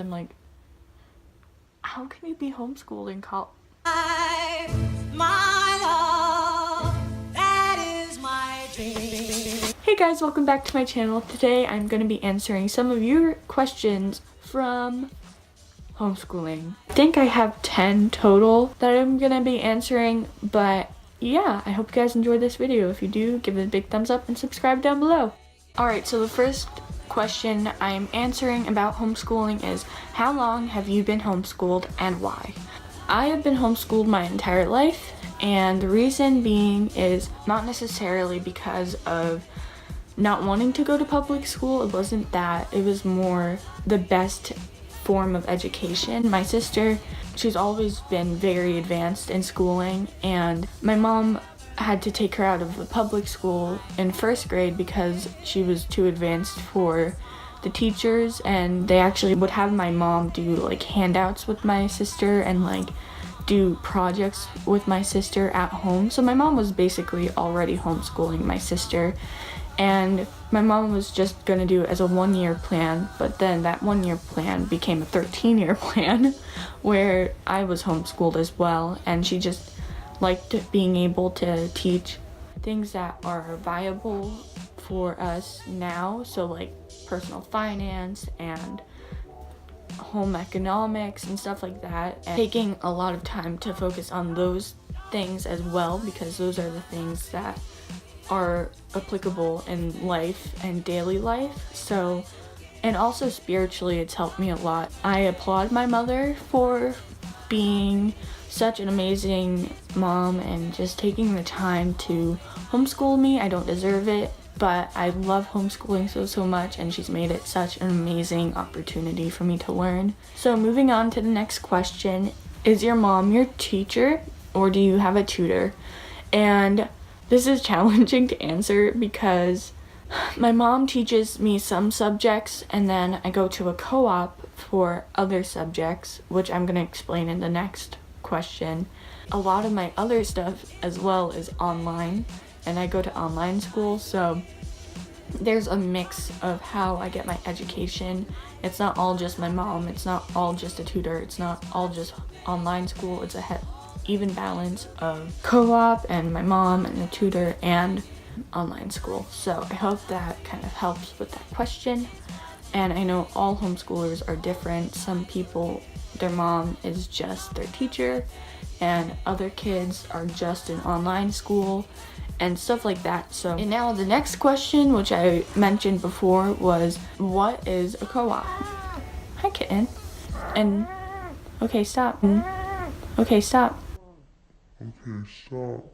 I'm like, how can you be homeschooled in college? My love, that is my dream. Hey guys, welcome back to my channel. Today I'm going to be answering some of your questions from homeschooling. I think I have 10 total that I'm going to be answering, but yeah, I hope you guys enjoyed this video. If you do, give it a big thumbs up and subscribe down below. Alright, so the first question I'm answering about homeschooling is, how long have you been homeschooled and why? I have been homeschooled my entire life, and the reason being is not necessarily because of not wanting to go to public school. It wasn't that. It was more the best form of education. My sister, she's always been very advanced in schooling, and my mom had to take her out of the public school in first grade because she was too advanced for the teachers, and they actually would have my mom do like handouts with my sister and like do projects with my sister at home. So my mom was basically already homeschooling my sister, and my mom was just gonna do it as a 1-year plan, but then that 1-year plan became a 13-year plan where I was homeschooled as well, and she just liked being able to teach things that are viable for us now, so like personal finance and home economics and stuff like that, and taking a lot of time to focus on those things as well, because those are the things that are applicable in life and daily life. So, and also spiritually, it's helped me a lot. I applaud my mother for being such an amazing mom and just taking the time to homeschool me. I don't deserve it, but I love homeschooling so much, and she's made it such an amazing opportunity for me to learn. So moving on to the next question, is your mom your teacher or do you have a tutor? And this is challenging to answer because my mom teaches me some subjects, and then I go to a co-op for other subjects, which I'm going to explain in the next question. A lot of my other stuff as well is online, and I go to online school, so there's a mix of how I get my education. It's not all just my mom, it's not all just a tutor, it's not all just online school. It's a even balance of co-op and my mom and a tutor and online school. So I hope that kind of helps with that question. And I know all homeschoolers are different. Some people, their mom is just their teacher, and other kids are just in online school and stuff like that. So, and now the next question, which I mentioned before, was what is a co-op? Hi, kitten. And okay, stop. Okay, stop. Okay, stop.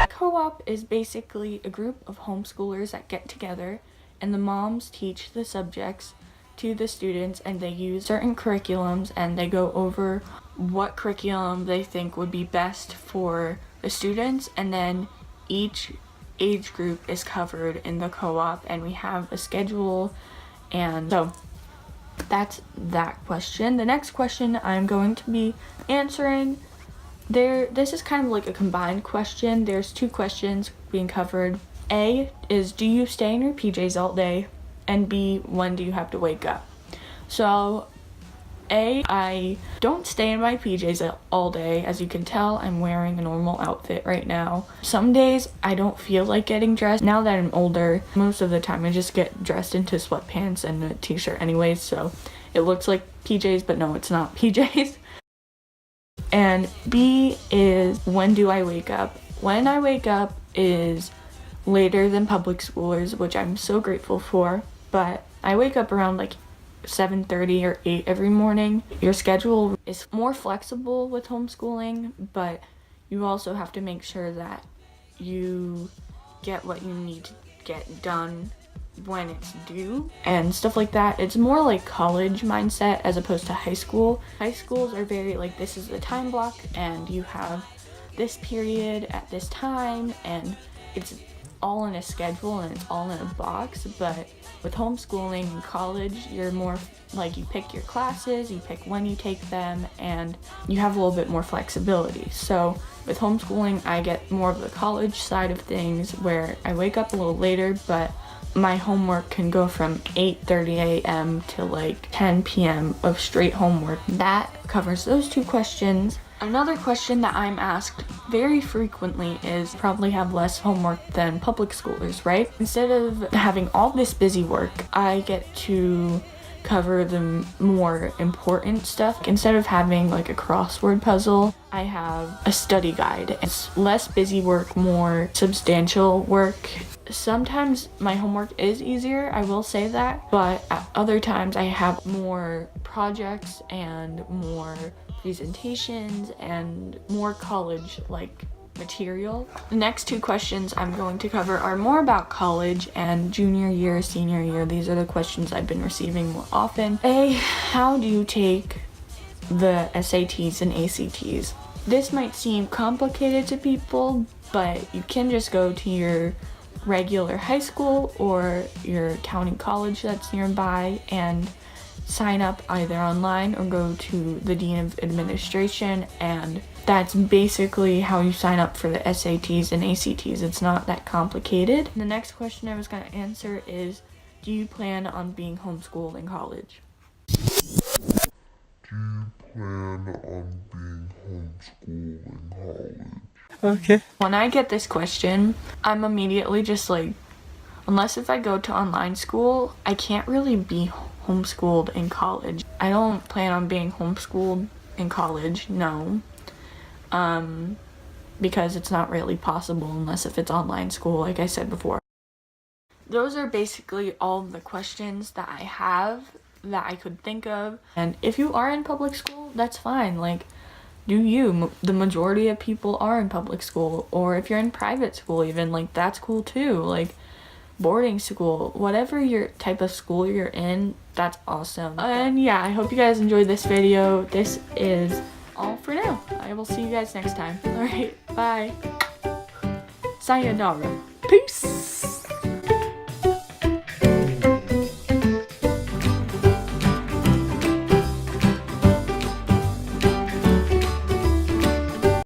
Co-op is basically a group of homeschoolers that get together, and the moms teach the subjects to the students, and they use certain curriculums, and they go over what curriculum they think would be best for the students, and then each age group is covered in the co-op, and we have a schedule. And so that's that question. The next question I'm going to be answering, this is kind of like a combined question. There's 2 questions being covered. A is, do you stay in your PJs all day? And B, when do you have to wake up? So A, I don't stay in my PJs all day. As you can tell, I'm wearing a normal outfit right now. Some days I don't feel like getting dressed. Now that I'm older, most of the time I just get dressed into sweatpants and a t-shirt anyways, so it looks like PJs, but no, it's not PJs. And B is, when do I wake up? When I wake up is later than public schoolers, which I'm so grateful for, but I wake up around like 7:30 or 8 every morning. Your schedule is more flexible with homeschooling, but you also have to make sure that you get what you need to get done when it's due and stuff like that. It's more like college mindset as opposed to high school. High schools are very like, this is the time block and you have this period at this time, and it's all in a schedule and it's all in a box. But with homeschooling in college, you're more like, you pick your classes, you pick when you take them, and you have a little bit more flexibility. So with homeschooling, I get more of the college side of things where I wake up a little later, but my homework can go from 8:30 a.m. to like 10 p.m. of straight homework. That covers those two questions. Another question that I'm asked very frequently is probably have less homework than public schoolers, right? Instead of having all this busy work, I get to cover the more important stuff. Instead of having like a crossword puzzle, I have a study guide. It's less busy work, more substantial work. Sometimes my homework is easier, I will say that, but at other times I have more projects and more presentations and more college-like material. The next two questions I'm going to cover are more about college and junior year, senior year. These are the questions I've been receiving more often. A, how do you take the SATs and ACTs? This might seem complicated to people, but you can just go to your regular high school or your county college that's nearby and sign up either online or go to the Dean of Administration, and that's basically how you sign up for the SATs and ACTs. It's not that complicated. The next question I was going to answer is, do you plan on being homeschooled in college? Do you plan on being homeschooled in college? Okay. When I get this question, I'm immediately just like, unless if I go to online school, I can't really be homeschooled in college. I don't plan on being homeschooled in college, no. Because it's not really possible unless if it's online school, like I said before. Those are basically all the questions that I have that I could think of. And if you are in public school, that's fine. Like, do you. The majority of people are in public school. Or if you're in private school even, like, that's cool too. Like, boarding school, whatever your type of school you're in, that's awesome. And yeah, I hope you guys enjoyed this video. This is all for now. I will see you guys next time. Alright, bye. Sayonara. Peace.